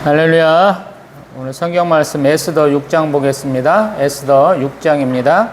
할렐루야. 오늘 성경 말씀 에스더 6장 보겠습니다. 에스더 6장입니다.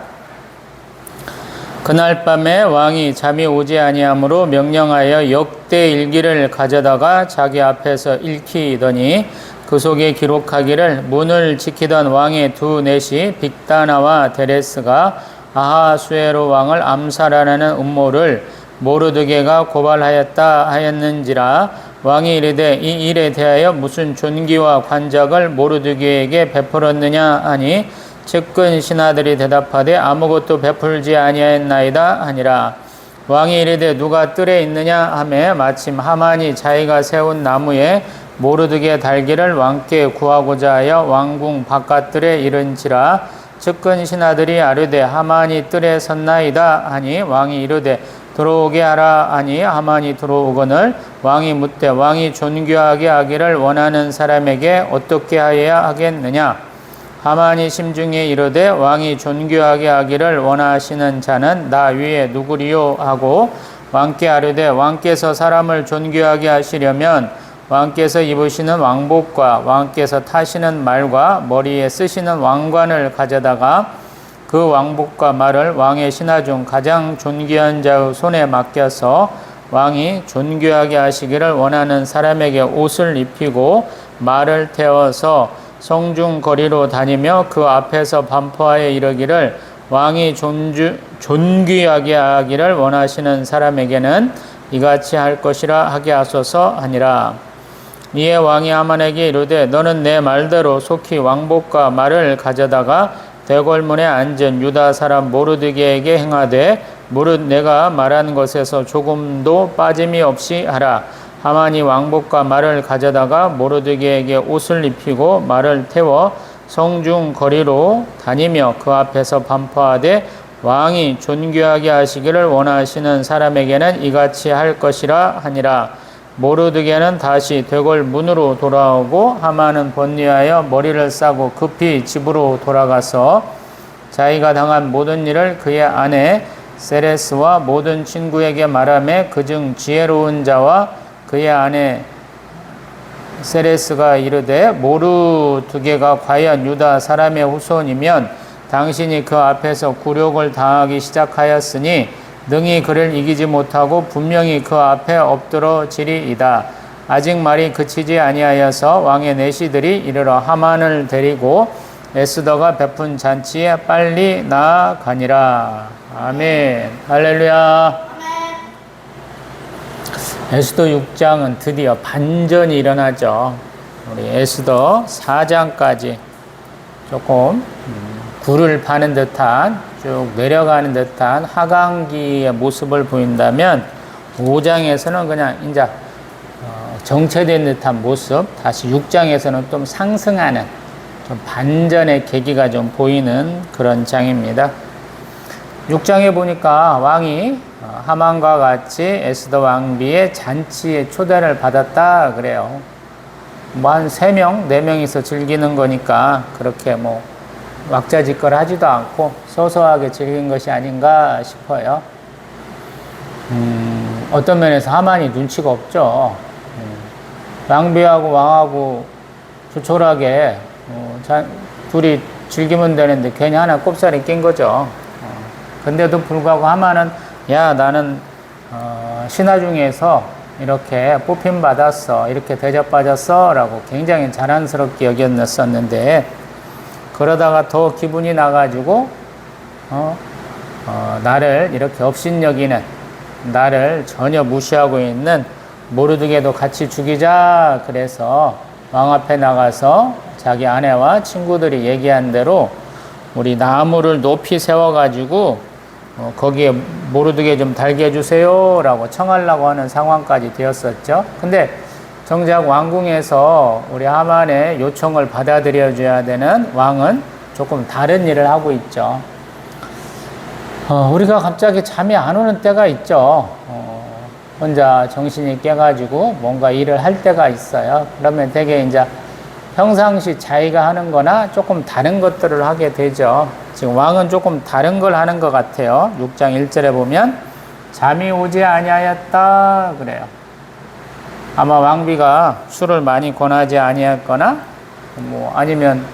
그날 밤에 왕이 잠이 오지 아니하므로 명령하여 역대 일기를 가져다가 자기 앞에서 읽히더니 그 속에 기록하기를 문을 지키던 왕의 두 넷이 빅다나와 데레스가 아하수에로 왕을 암살하라는 음모를 모르드게가 고발하였다 하였는지라. 왕이 이르되 이 일에 대하여 무슨 존귀와 관작을 모르드게에게 베풀었느냐 하니 측근 신하들이 대답하되 아무것도 베풀지 아니하였나이다 하니라. 왕이 이르되 누가 뜰에 있느냐 하매 마침 하만이 자기가 세운 나무에 모르드게 달기를 왕께 구하고자 하여 왕궁 바깥뜰에 이른지라. 측근 신하들이 아뢰되 하만이 뜰에 섰나이다 하니 왕이 이르되 들어오게 하라 하니 하만이 들어오거늘 왕이 묻되 왕이 존귀하게 하기를 원하는 사람에게 어떻게 하여야 하겠느냐. 하만이 심중에 이르되 왕이 존귀하게 하기를 원하시는 자는 나 위에 누구리요 하고 왕께 아뢰되 왕께서 사람을 존귀하게 하시려면 왕께서 입으시는 왕복과 왕께서 타시는 말과 머리에 쓰시는 왕관을 가져다가 그 왕복과 말을 왕의 신하 중 가장 존귀한 자의 손에 맡겨서 왕이 존귀하게 하시기를 원하는 사람에게 옷을 입히고 말을 태워서 성중 거리로 다니며 그 앞에서 반포하여 이르기를 왕이 존귀하게 하기를 원하시는 사람에게는 이같이 할 것이라 하게 하소서 하니라. 이에 왕이 하만에게 이르되 너는 내 말대로 속히 왕복과 말을 가져다가 대궐문에 앉은 유다 사람 모르드게에게 행하되 무릇 내가 말한 것에서 조금도 빠짐이 없이 하라. 하만이 왕복과 말을 가져다가 모르드게에게 옷을 입히고 말을 태워 성중 거리로 다니며 그 앞에서 반포하되 왕이 존귀하게 하시기를 원하시는 사람에게는 이같이 할 것이라 하니라. 모르드게는 다시 대궐 문으로 돌아오고 하만은 번뇌하여 머리를 싸고 급히 집으로 돌아가서 자기가 당한 모든 일을 그의 아내 세레스와 모든 친구에게 말하며 그중 지혜로운 자와 그의 아내 세레스가 이르되 모르드게가 과연 유다 사람의 후손이면 당신이 그 앞에서 굴욕을 당하기 시작하였으니 능히 그를 이기지 못하고 분명히 그 앞에 엎드러지리이다. 아직 말이 그치지 아니하여서 왕의 내시들이 이르러 하만을 데리고 에스더가 베푼 잔치에 빨리 나아가니라. 아멘. 할렐루야. 에스더 6장은 드디어 반전이 일어나죠. 우리 에스더 4장까지 조금 굴을 파는 듯한 쭉 내려가는 듯한 하강기의 모습을 보인다면 5장에서는 그냥 이제 정체된 듯한 모습, 다시 6장에서는 좀 상승하는 좀 반전의 계기가 좀 보이는 그런 장입니다. 6장에 보니까 왕이 하만과 같이 에스더 왕비의 잔치에 초대를 받았다 그래요. 뭐 한 3명, 4명이서 즐기는 거니까 그렇게 뭐 왁자지껄 하지도 않고 소소하게 즐긴 것이 아닌가 싶어요. 어떤 면에서 하만이 눈치가 없죠. 왕비하고 왕하고 조촐하게 둘이 즐기면 되는데 괜히 하나 꼽살이 낀 거죠. 근데도 불구하고 하만은 야 나는 신하 중에서 이렇게 뽑힘 받았어, 이렇게 대접받았어 라고 굉장히 자랑스럽게 여겼었는데 그러다가 더 기분이 나가지고 나를 이렇게 업신여기는, 나를 전혀 무시하고 있는 모르드게도 같이 죽이자 그래서 왕 앞에 나가서 자기 아내와 친구들이 얘기한 대로 우리 나무를 높이 세워가지고 거기에 모르드게 좀 달게 해주세요 라고 청하려고 하는 상황까지 되었었죠. 근데 정작 왕궁에서 우리 하만의 요청을 받아들여줘야 되는 왕은 조금 다른 일을 하고 있죠. 우리가 갑자기 잠이 안 오는 때가 있죠. 혼자 정신이 깨가지고 뭔가 일을 할 때가 있어요. 그러면 되게 이제 평상시 자기가 하는 거나 조금 다른 것들을 하게 되죠. 지금 왕은 조금 다른 걸 하는 것 같아요. 6장 1절에 보면 잠이 오지 아니하였다 그래요. 아마 왕비가 술을 많이 권하지 아니했거나 뭐 아니면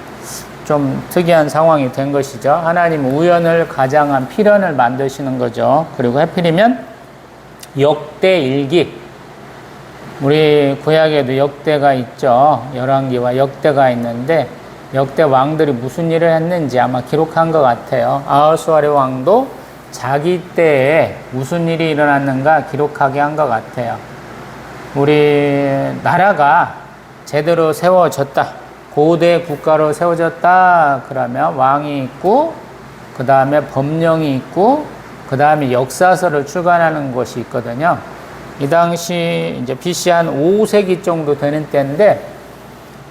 좀 특이한 상황이 된 것이죠. 하나님은 우연을 가장한 필연을 만드시는 거죠. 그리고 하필이면 역대일기, 우리 구약에도 역대가 있죠. 열왕기와 역대가 있는데 역대 왕들이 무슨 일을 했는지 아마 기록한 것 같아요. 아하수아리 왕도 자기 때에 무슨 일이 일어났는가 기록하게 한 것 같아요. 우리 나라가 제대로 세워졌다, 고대 국가로 세워졌다 그러면 왕이 있고 그 다음에 법령이 있고 그 다음에 역사서를 출간하는 것이 있거든요. 이 당시 이제 BC 한 5세기 정도 되는 때인데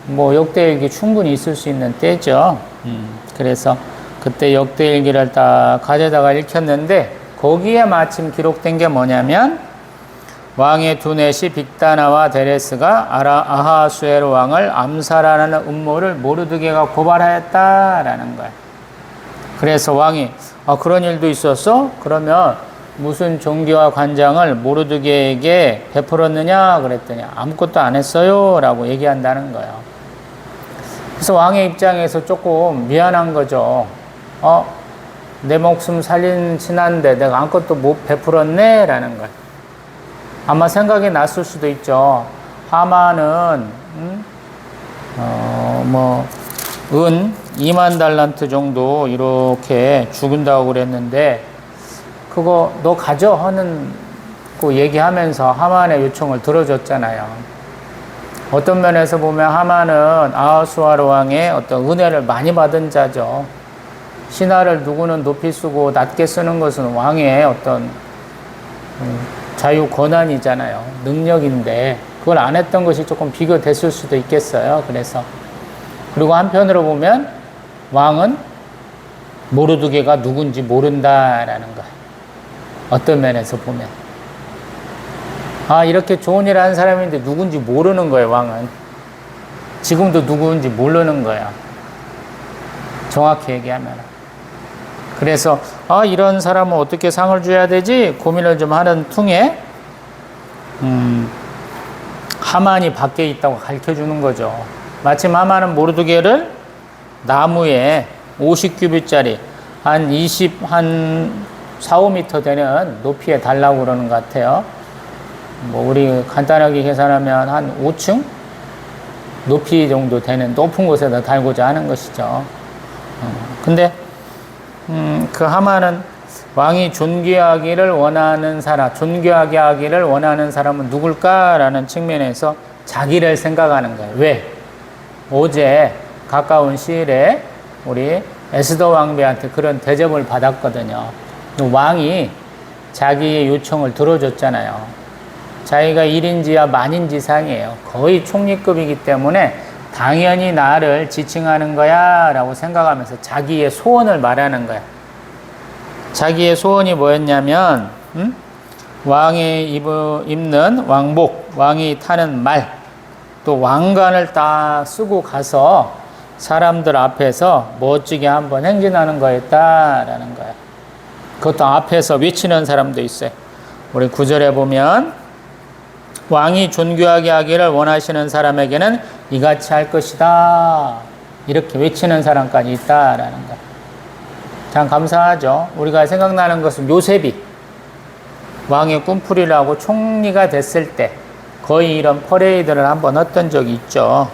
뭐 역대일기 충분히 있을 수 있는 때죠. 그래서 그때 역대일기를 딱 가져다가 읽혔는데 거기에 마침 기록된 게 뭐냐면 왕의 두넷이 빅다나와 데레스가 아하수에로 왕을 암살하는 음모를 모르드게가 고발하였다라는 거예요. 그래서 왕이 그런 일도 있었어? 그러면 무슨 종기와 관장을 모르드게에게 베풀었느냐 그랬더니 아무것도 안 했어요 라고 얘기한다는 거예요. 그래서 왕의 입장에서 조금 미안한 거죠. 내 목숨 살린 신한데 내가 아무것도 못 베풀었네 라는 거예요. 아마 생각이 났을 수도 있죠. 하만은 은 2만 달란트 정도 이렇게 죽은다고 그랬는데 그거 너 가져 하는 그 얘기하면서 하만의 요청을 들어줬잖아요. 어떤 면에서 보면 하만은 아하수아르 왕의 어떤 은혜를 많이 받은 자죠. 신하를 누구는 높이 쓰고 낮게 쓰는 것은 왕의 어떤 자유 권한이잖아요. 능력인데 그걸 안 했던 것이 조금 비교됐을 수도 있겠어요. 그리고 한편으로 보면 왕은 모르드게가 누군지 모른다라는 거예요. 어떤 면에서 보면 이렇게 좋은 일 하는 사람인데 누군지 모르는 거예요. 왕은 지금도 누군지 모르는 거예요. 정확히 얘기하면. 그래서 이런 사람은 어떻게 상을 줘야 되지 고민을 좀 하는 퉁에 하만이 밖에 있다고 가르쳐주는 거죠. 마침 하만은 모르드게를 나무에 50규빗짜리 한 4, 5m 되는 높이에 달라고 그러는 것 같아요. 우리 간단하게 계산하면 한 5층 높이 정도 되는 높은 곳에다 달고자 하는 것이죠. 근데 그 하만은 왕이 존귀하게 하기를 원하는 사람은 누굴까라는 측면에서 자기를 생각하는 거예요. 왜? 어제 가까운 시일에 우리 에스더 왕비한테 그런 대접을 받았거든요. 왕이 자기의 요청을 들어줬잖아요. 자기가 1인지와 만인지상이에요. 거의 총리급이기 때문에 당연히 나를 지칭하는 거야 라고 생각하면서 자기의 소원을 말하는 거야. 자기의 소원이 뭐였냐면 왕이 입는 왕복, 왕이 타는 말, 또 왕관을 딱 쓰고 가서 사람들 앞에서 멋지게 한번 행진하는 거였다라는 거야. 그것도 앞에서 외치는 사람도 있어요. 우리 9절에 보면 왕이 존귀하게 하기를 원하시는 사람에게는 이같이 할 것이다. 이렇게 외치는 사람까지 있다라는 거야. 참 감사하죠. 우리가 생각나는 것은 요셉이 왕의 꿈풀이라고 총리가 됐을 때 거의 이런 퍼레이드를 한번 했던 적이 있죠.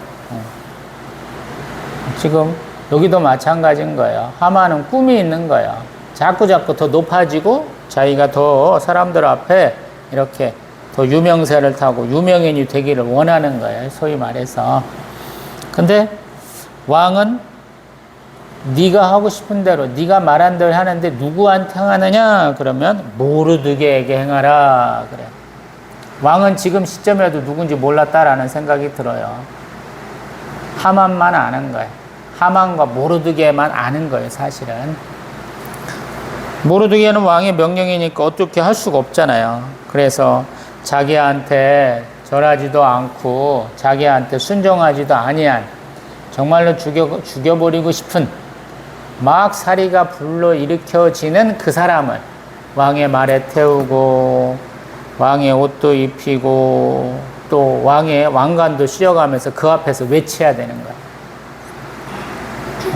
지금 여기도 마찬가지인 거예요. 하만은 꿈이 있는 거예요. 자꾸 더 높아지고 자기가 더 사람들 앞에 이렇게 더 유명세를 타고 유명인이 되기를 원하는 거예요. 소위 말해서. 근데 왕은 네가 하고 싶은 대로 네가 말한 대로 하는데 누구한테 행하느냐? 그러면 모르드게에게 행하라 그래. 왕은 지금 시점에도 누군지 몰랐다라는 생각이 들어요. 하만만 아는 거예요. 하만과 모르드게만 아는 거예요. 사실은 모르드게는 왕의 명령이니까 어떻게 할 수가 없잖아요. 그래서 자기한테 절하지도 않고 자기한테 순종하지도 아니한 정말로 죽여버리고 싶은 막 사리가 불러일으켜지는 그 사람을 왕의 말에 태우고 왕의 옷도 입히고 또 왕의 왕관도 씌워가면서 그 앞에서 외쳐야 되는 거야.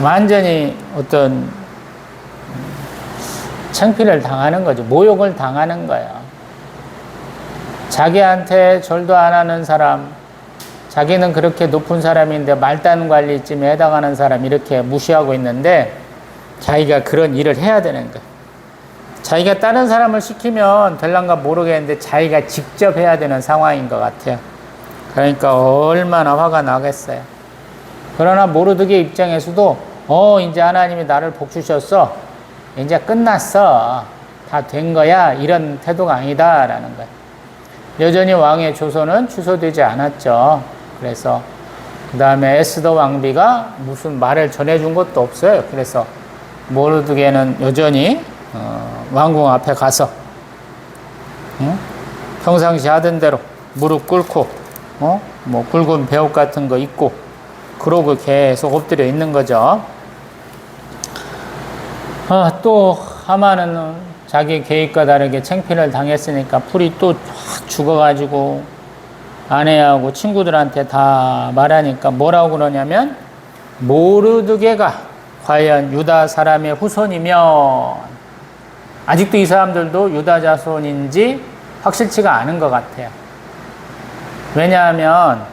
완전히 어떤 창피를 당하는 거죠. 모욕을 당하는 거예요. 자기한테 절도 안 하는 사람, 자기는 그렇게 높은 사람인데 말단 관리쯤에 해당하는 사람 이렇게 무시하고 있는데 자기가 그런 일을 해야 되는 거예요. 자기가 다른 사람을 시키면 될란가 모르겠는데 자기가 직접 해야 되는 상황인 것 같아요. 그러니까 얼마나 화가 나겠어요. 그러나 모르드게 입장에서도 이제 하나님이 나를 복 주셨어. 이제 끝났어. 다 된 거야. 이런 태도가 아니다라는 거예요. 여전히 왕의 조선은 취소되지 않았죠. 그래서 그 다음에 에스더 왕비가 무슨 말을 전해준 것도 없어요. 그래서 모르드게는 여전히 왕궁 앞에 가서 평상시 하던 대로 무릎 꿇고 뭐 굵은 배옷 같은 거 입고 그러고 계속 엎드려 있는 거죠. 또 하만은 자기 계획과 다르게 창피를 당했으니까 풀이 또 확 죽어가지고 아내하고 친구들한테 다 말하니까 뭐라고 그러냐면 모르드게가 과연 유다 사람의 후손이면 아직도 이 사람들도 유다 자손인지 확실치가 않은 것 같아요. 왜냐하면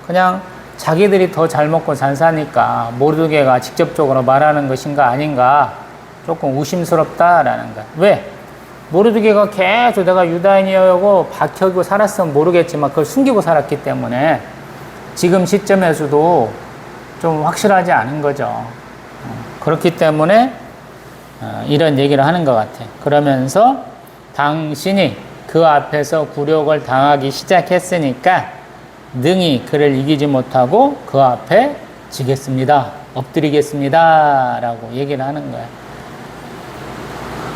그냥 자기들이 더 잘 먹고 잘 사니까 모르드게가 직접적으로 말하는 것인가 아닌가 조금 의심스럽다라는 거야. 왜? 모르드게가 계속 내가 유다인이라고 박혀고 살았으면 모르겠지만 그걸 숨기고 살았기 때문에 지금 시점에서도 좀 확실하지 않은 거죠. 그렇기 때문에 이런 얘기를 하는 것 같아요. 그러면서 당신이 그 앞에서 굴욕을 당하기 시작했으니까 능히 그를 이기지 못하고 그 앞에 지겠습니다. 엎드리겠습니다. 라고 얘기를 하는 거예요.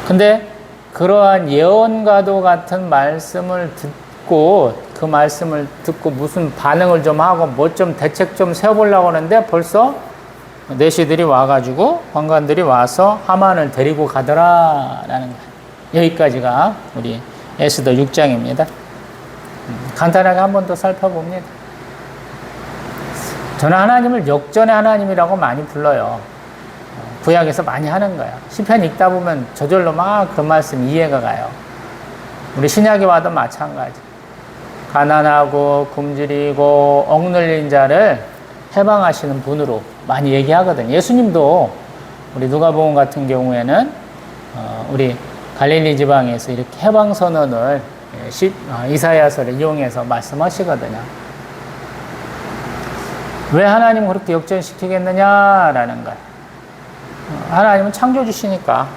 근데 그러한 예언과도 같은 말씀을 듣고 그 말씀을 듣고 무슨 반응을 좀 하고 뭐 좀 대책 좀 세워보려고 하는데 벌써 내시들이 와가지고 관관들이 와서 하만을 데리고 가더라라는 거예요. 여기까지가 우리 에스더 6장입니다. 간단하게 한 번 더 살펴봅니다. 저는 하나님을 역전의 하나님이라고 많이 불러요. 구약에서 많이 하는 거예요. 시편 읽다 보면 저절로 막 그 말씀 이해가 가요. 우리 신약에 와도 마찬가지. 가난하고 굶주리고 억눌린 자를 해방하시는 분으로 많이 얘기하거든요. 예수님도 우리 누가복음 같은 경우에는 우리 갈릴리 지방에서 이렇게 해방 선언을 이사야서를 이용해서 말씀하시거든요. 왜 하나님은 그렇게 역전시키겠느냐라는 거예요. 하나님은 창조주시니까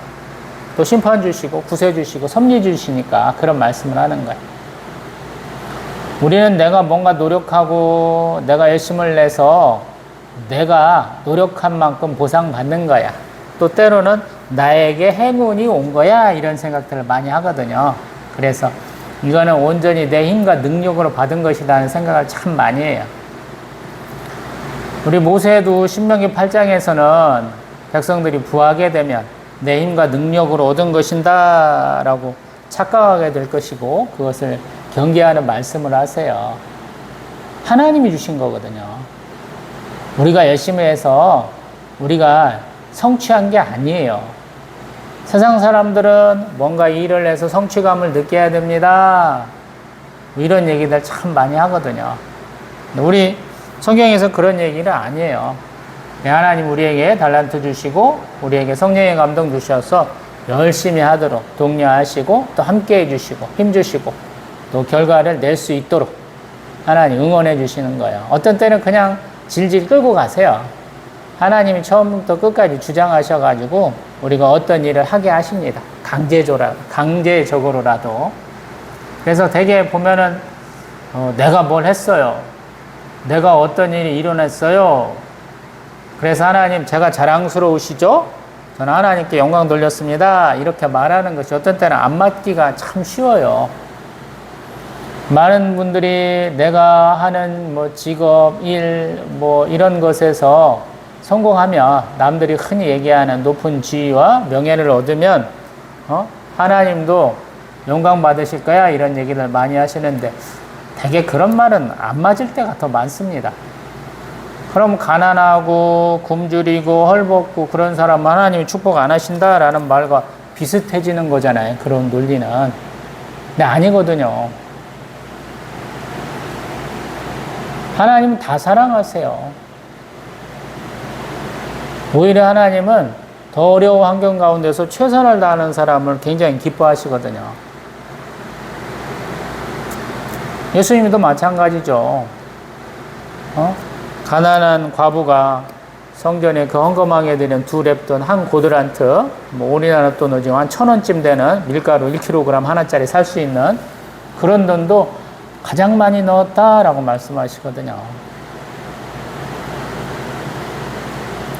또 심판주시고 구세주시고 섭리주시니까 그런 말씀을 하는 거예요. 우리는 내가 뭔가 노력하고 내가 열심을 내서 내가 노력한 만큼 보상받는 거야. 또 때로는 나에게 행운이 온 거야 이런 생각들을 많이 하거든요. 그래서 이거는 온전히 내 힘과 능력으로 받은 것이라는 생각을 참 많이 해요. 우리 모세도 신명기 8장에서는 백성들이 부하게 되면 내 힘과 능력으로 얻은 것인다 라고 착각하게 될 것이고 그것을 경계하는 말씀을 하세요. 하나님이 주신 거거든요. 우리가 열심히 해서 우리가 성취한 게 아니에요. 세상 사람들은 뭔가 일을 해서 성취감을 느껴야 됩니다. 이런 얘기들 참 많이 하거든요. 우리 성경에서 그런 얘기는 아니에요. 하나님 우리에게 달란트 주시고 우리에게 성령의 감동 주셔서 열심히 하도록 독려하시고 또 함께 해주시고 힘주시고 또 결과를 낼 수 있도록 하나님 응원해 주시는 거예요. 어떤 때는 그냥 질질 끌고 가세요. 하나님이 처음부터 끝까지 주장하셔가지고 우리가 어떤 일을 하게 하십니다. 강제적으로라도. 그래서 되게 보면은 내가 뭘 했어요. 내가 어떤 일이 일어났어요. 그래서 하나님 제가 자랑스러우시죠? 저는 하나님께 영광 돌렸습니다. 이렇게 말하는 것이 어떤 때는 안 맞기가 참 쉬워요. 많은 분들이 내가 하는 뭐 직업, 일, 뭐 이런 것에서 성공하면 남들이 흔히 얘기하는 높은 지위와 명예를 얻으면 하나님도 영광 받으실 거야 이런 얘기를 많이 하시는데 되게 그런 말은 안 맞을 때가 더 많습니다. 그럼 가난하고 굶주리고 헐벗고 그런 사람 하나님이 축복 안 하신다라는 말과 비슷해지는 거잖아요. 그런 논리는. 근데 아니거든요. 하나님은 다 사랑하세요. 오히려 하나님은 더 어려운 환경 가운데서 최선을 다하는 사람을 굉장히 기뻐하시거든요. 예수님도 마찬가지죠. 가난한 과부가 성전에 그 헌금하게 되는 2렙돈, 한 고드란트, 뭐 우리나라 돈으로 지금 한 1,000원쯤 되는 밀가루 1kg 하나짜리 살 수 있는 그런 돈도 가장 많이 넣었다라고 말씀하시거든요.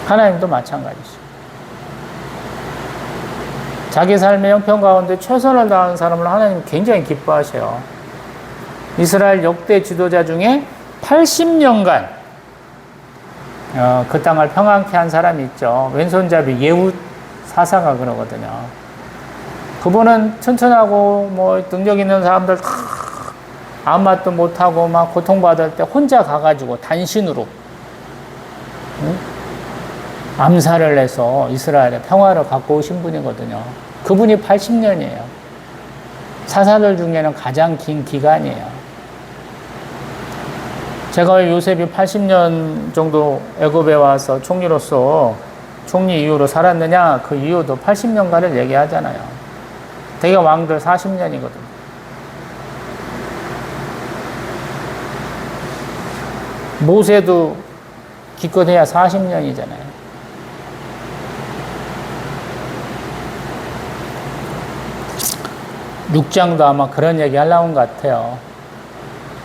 하나님도 마찬가지죠. 자기 삶의 형편 가운데 최선을 다하는 사람을 하나님 굉장히 기뻐하셔요. 이스라엘 역대 지도자 중에 80년간 그 땅을 평안케 한 사람이 있죠. 왼손잡이 예후 사사가 그러거든요. 그분은 튼튼하고 뭐 능력 있는 사람들 다 아무 말도 못하고 막 고통받을 때 혼자 가가지고 단신으로 암살을 해서 이스라엘의 평화를 갖고 오신 분이거든요. 그분이 80년이에요. 사사들 중에는 가장 긴 기간이에요. 제가 왜 요셉이 80년 정도 애굽에 와서 총리로서 총리 이후로 살았느냐? 그 이유도 80년간을 얘기하잖아요. 대개 왕들 40년이거든요. 모세도 기껏해야 40년이잖아요. 육장도 아마 그런 얘기 하려는 것 같아요.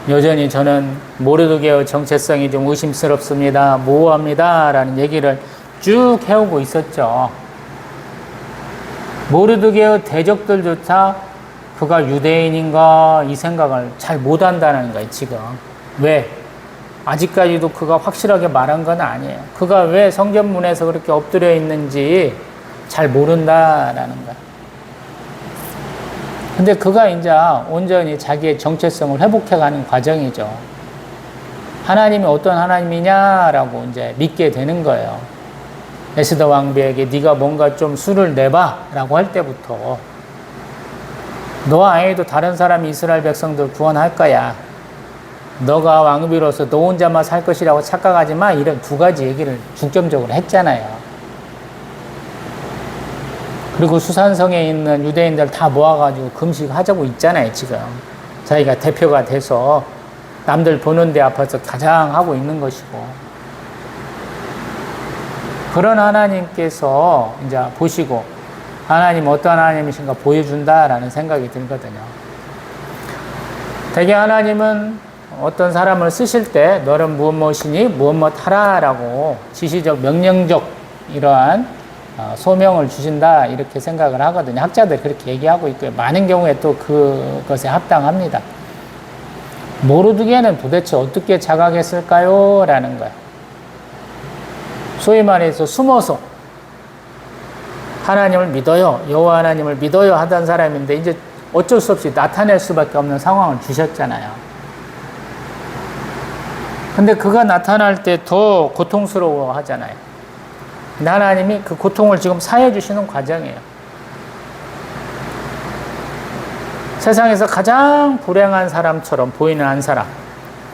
여전히 저는 모르드게의 정체성이 좀 의심스럽습니다. 모호합니다. 라는 얘기를 쭉 해오고 있었죠. 모르드게의 대적들조차 그가 유대인인가 이 생각을 잘 못한다는 거예요, 지금. 왜? 아직까지도 그가 확실하게 말한 건 아니에요. 그가 왜 성전문에서 그렇게 엎드려 있는지 잘 모른다라는 거예요. 근데 그가 이제 온전히 자기의 정체성을 회복해가는 과정이죠. 하나님이 어떤 하나님이냐라고 이제 믿게 되는 거예요. 에스더 왕비에게 네가 뭔가 좀 수를 내봐라고 할 때부터 너 아니도 다른 사람이 이스라엘 백성들 구원할 거야. 너가 왕비로서 너 혼자만 살 것이라고 착각하지 마. 이런 2가지 얘기를 중점적으로 했잖아요. 그리고 수산성에 있는 유대인들 다 모아가지고 금식하자고 있잖아요, 지금. 자기가 대표가 돼서 남들 보는 데 앞에서 가장 하고 있는 것이고. 그런 하나님께서 이제 보시고 하나님 어떤 하나님이신가 보여준다라는 생각이 들거든요. 대개 하나님은 어떤 사람을 쓰실 때 너는 무엇이니 무엇 하라라고 지시적 명령적 이러한 소명을 주신다 이렇게 생각을 하거든요. 학자들 그렇게 얘기하고 있고요. 많은 경우에 또 그것에 합당합니다. 모르드게는 도대체 어떻게 자각했을까요? 라는 거예요. 소위 말해서 숨어서 하나님을 믿어요. 여호와 하나님을 믿어요 하던 사람인데 이제 어쩔 수 없이 나타낼 수밖에 없는 상황을 주셨잖아요. 근데 그가 나타날 때 더 고통스러워 하잖아요. 하나님이 그 고통을 지금 사해 주시는 과정이에요. 세상에서 가장 불행한 사람처럼 보이는 한 사람,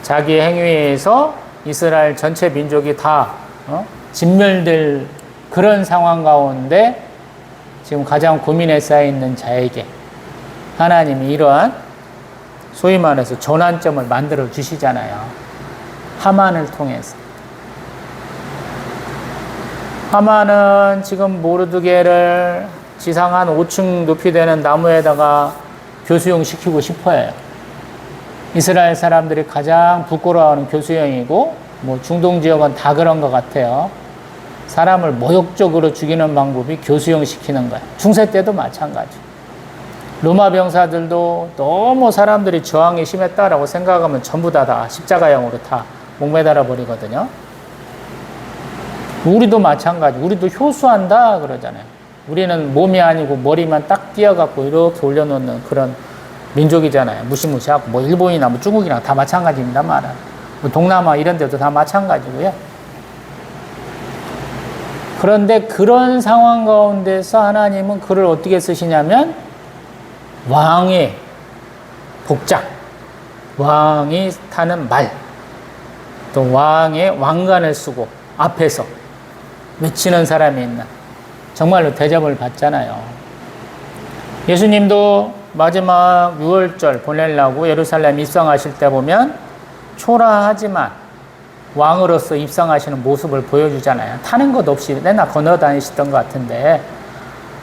자기의 행위에 의해서 이스라엘 전체 민족이 다 진멸될 그런 상황 가운데 지금 가장 고민에 쌓여 있는 자에게 하나님이 이러한 소위 말해서 전환점을 만들어 주시잖아요. 하만을 통해서. 하만은 지금 모르드게를 지상 한 5층 높이 되는 나무에다가 교수형 시키고 싶어해요. 이스라엘 사람들이 가장 부끄러워하는 교수형이고 뭐 중동 지역은 다 그런 것 같아요. 사람을 모욕적으로 죽이는 방법이 교수형 시키는 거예요. 중세 때도 마찬가지. 로마 병사들도 너무 사람들이 저항이 심했다라고 생각하면 전부 다 십자가형으로 다 목매달아 버리거든요. 우리도 마찬가지. 우리도 효수한다 그러잖아요. 우리는 몸이 아니고 머리만 딱 띄어갖고 이렇게 올려놓는 그런 민족이잖아요. 무시무시하고 뭐 일본이나 뭐 중국이랑 다 마찬가지입니다. 말은 뭐 동남아 이런 데도 다 마찬가지고요. 그런데 그런 상황 가운데서 하나님은 그를 어떻게 쓰시냐면 왕의 복장, 왕이 타는 말, 또 왕의 왕관을 쓰고 앞에서 외치는 사람이 있나. 정말로 대접을 받잖아요. 예수님도 마지막 6월절 보내려고 예루살렘 입성하실 때 보면 초라하지만 왕으로서 입성하시는 모습을 보여주잖아요. 타는 것 없이 맨날 건너 다니시던 것 같은데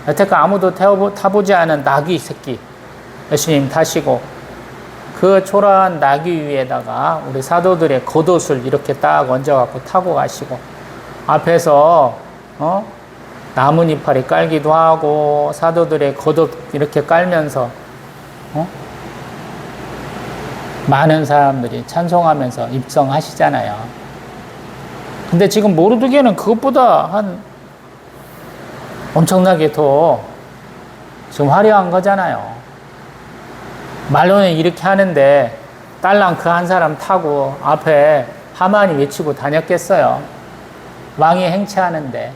여태껏 아무도 타보지 않은 나귀 새끼 예수님 타시고 그 초라한 나귀 위에다가 우리 사도들의 겉옷을 이렇게 딱 얹어갖고 타고 가시고 앞에서 나뭇이파리 깔기도 하고 사도들의 겉옷 이렇게 깔면서 많은 사람들이 찬송하면서 입성하시잖아요. 근데 지금 모르드게는 그것보다 한 엄청나게 더 지금 화려한 거잖아요. 말로는 이렇게 하는데 딸랑 그 한 사람 타고 앞에 하만이 외치고 다녔겠어요. 왕이 행차하는데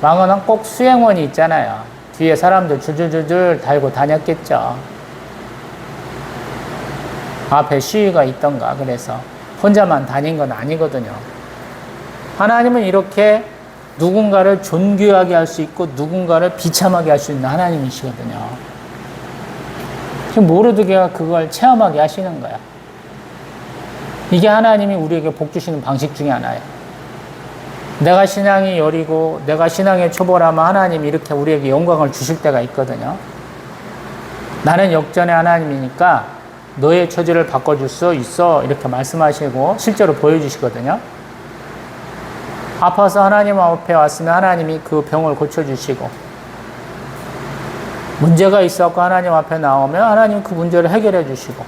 왕은 꼭 수행원이 있잖아요. 뒤에 사람들 줄줄줄줄 달고 다녔겠죠. 앞에 시위가 있던가. 그래서 혼자만 다닌 건 아니거든요. 하나님은 이렇게 누군가를 존귀하게 할 수 있고 누군가를 비참하게 할 수 있는 하나님이시거든요. 지금 모르드게가 그걸 체험하게 하시는 거야. 이게 하나님이 우리에게 복 주시는 방식 중에 하나예요. 내가 신앙이 여리고 내가 신앙에 초보라면 하나님이 이렇게 우리에게 영광을 주실 때가 있거든요. 나는 역전의 하나님이니까 너의 처지를 바꿔줄 수 있어 이렇게 말씀하시고 실제로 보여주시거든요. 아파서 하나님 앞에 왔으면 하나님이 그 병을 고쳐주시고 문제가 있었고 하나님 앞에 나오면 하나님 그 문제를 해결해 주시고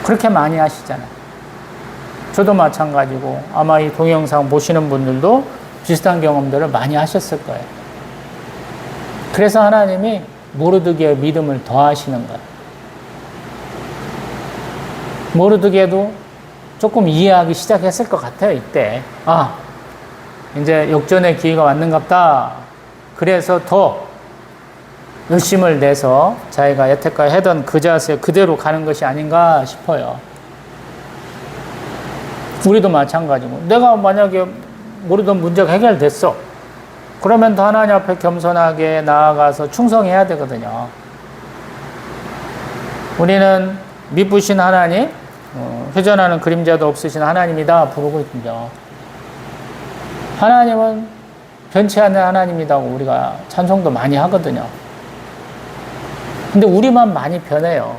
그렇게 많이 하시잖아요. 저도 마찬가지고 아마 이 동영상 보시는 분들도 비슷한 경험들을 많이 하셨을 거예요. 그래서 하나님이 모르드게의 믿음을 더하시는 거예요. 모르드게도 조금 이해하기 시작했을 것 같아요. 이때 이제 역전의 기회가 왔는갑다. 그래서 더 열심을 내서 자기가 여태까지 하던 그 자세 그대로 가는 것이 아닌가 싶어요. 우리도 마찬가지고 내가 만약에 모르던 문제가 해결됐어. 그러면 더 하나님 앞에 겸손하게 나아가서 충성해야 되거든요. 우리는 미쁘신 하나님, 회전하는 그림자도 없으신 하나님이다 부르고 있죠. 하나님은 변치 않는 하나님이라고 우리가 찬송도 많이 하거든요. 근데 우리만 많이 변해요.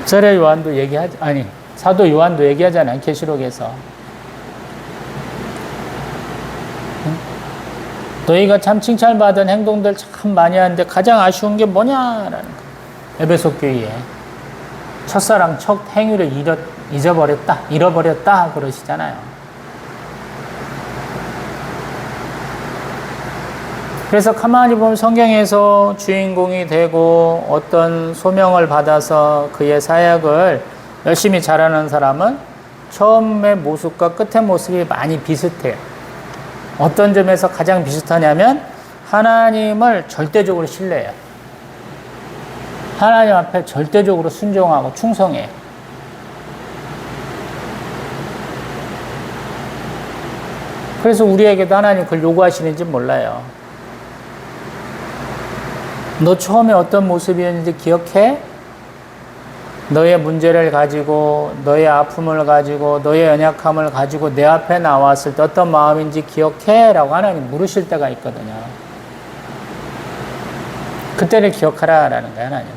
세례 요한도 사도 요한도 얘기하잖아요. 계시록에서. 너희가 참 칭찬받은 행동들 참 많이 하는데 가장 아쉬운 게 뭐냐라는 거예요. 에베소 교회에 첫사랑 첫 행위를 잃어버렸다 그러시잖아요. 그래서 가만히 보면 성경에서 주인공이 되고 어떤 소명을 받아서 그의 사역을 열심히 잘하는 사람은 처음의 모습과 끝의 모습이 많이 비슷해요. 어떤 점에서 가장 비슷하냐면 하나님을 절대적으로 신뢰해요. 하나님 앞에 절대적으로 순종하고 충성해요. 그래서 우리에게도 하나님 그걸 요구하시는지 몰라요. 너 처음에 어떤 모습이었는지 기억해? 너의 문제를 가지고 너의 아픔을 가지고 너의 연약함을 가지고 내 앞에 나왔을 때 어떤 마음인지 기억해? 라고 하나님 물으실 때가 있거든요. 그때를 기억하라 라는 거예요. 하나님.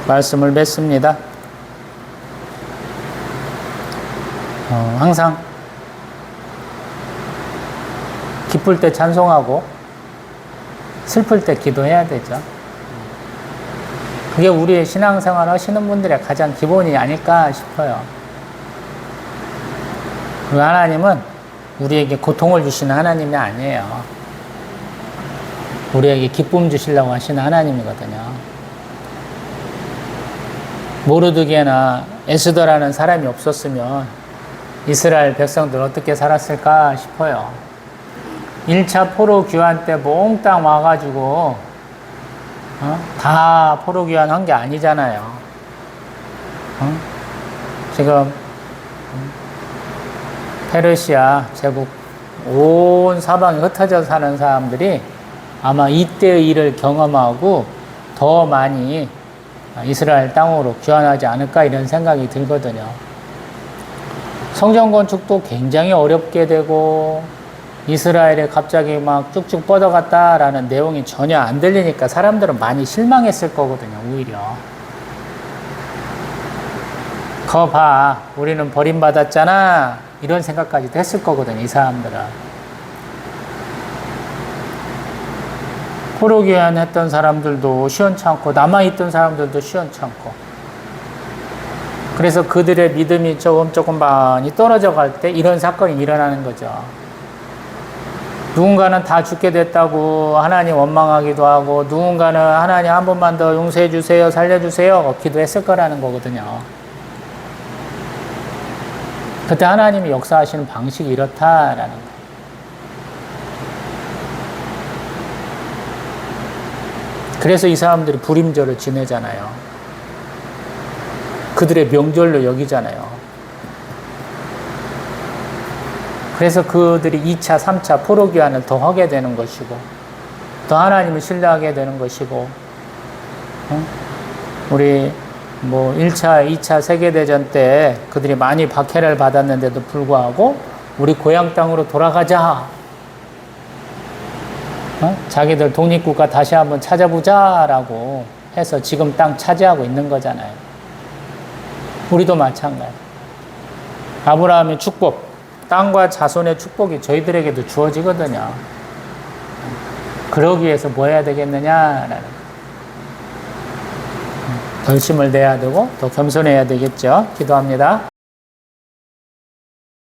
말씀을 맺습니다. 항상 기쁠 때 찬송하고 슬플 때 기도해야 되죠. 그게 우리의 신앙생활 하시는 분들의 가장 기본이 아닐까 싶어요. 그 하나님은 우리에게 고통을 주시는 하나님이 아니에요. 우리에게 기쁨 주시려고 하시는 하나님이거든요. 모르드게나 에스더라는 사람이 없었으면 이스라엘 백성들 어떻게 살았을까 싶어요. 1차 포로 귀환 때 몽땅 와가지고 다 포로 귀환한 게 아니잖아요. 지금 페르시아 제국 온 사방에 흩어져 사는 사람들이 아마 이때의 일을 경험하고 더 많이 이스라엘 땅으로 귀환하지 않을까 이런 생각이 들거든요. 성전 건축도 굉장히 어렵게 되고 이스라엘에 갑자기 막 쭉쭉 뻗어갔다라는 내용이 전혀 안 들리니까 사람들은 많이 실망했을 거거든요, 오히려. 거 봐, 우리는 버림받았잖아. 이런 생각까지도 했을 거거든요, 이 사람들은. 포로 귀환했던 사람들도 시원찮고 남아있던 사람들도 시원찮고, 그래서 그들의 믿음이 조금 많이 떨어져 갈 때 이런 사건이 일어나는 거죠. 누군가는 다 죽게 됐다고 하나님 원망하기도 하고, 누군가는 하나님 한 번만 더 용서해 주세요, 살려주세요 기도했을 거라는 거거든요. 그때 하나님이 역사하시는 방식이 이렇다라는 거예요. 그래서 이 사람들이 불임절을 지내잖아요. 그들의 명절로 여기잖아요. 그래서 그들이 2차, 3차 포로 귀환을 더 하게 되는 것이고, 더 하나님을 신뢰하게 되는 것이고, 우리 1차, 2차 세계대전 때 그들이 많이 박해를 받았는데도 불구하고 우리 고향 땅으로 돌아가자. 자기들 독립국가 다시 한번 찾아보자라고 해서 지금 땅 차지하고 있는 거잖아요. 우리도 마찬가지. 아브라함의 축복, 땅과 자손의 축복이 저희들에게도 주어지거든요. 그러기 위해서 뭐 해야 되겠느냐라는 결심을 내야 되고 더 겸손해야 되겠죠. 기도합니다.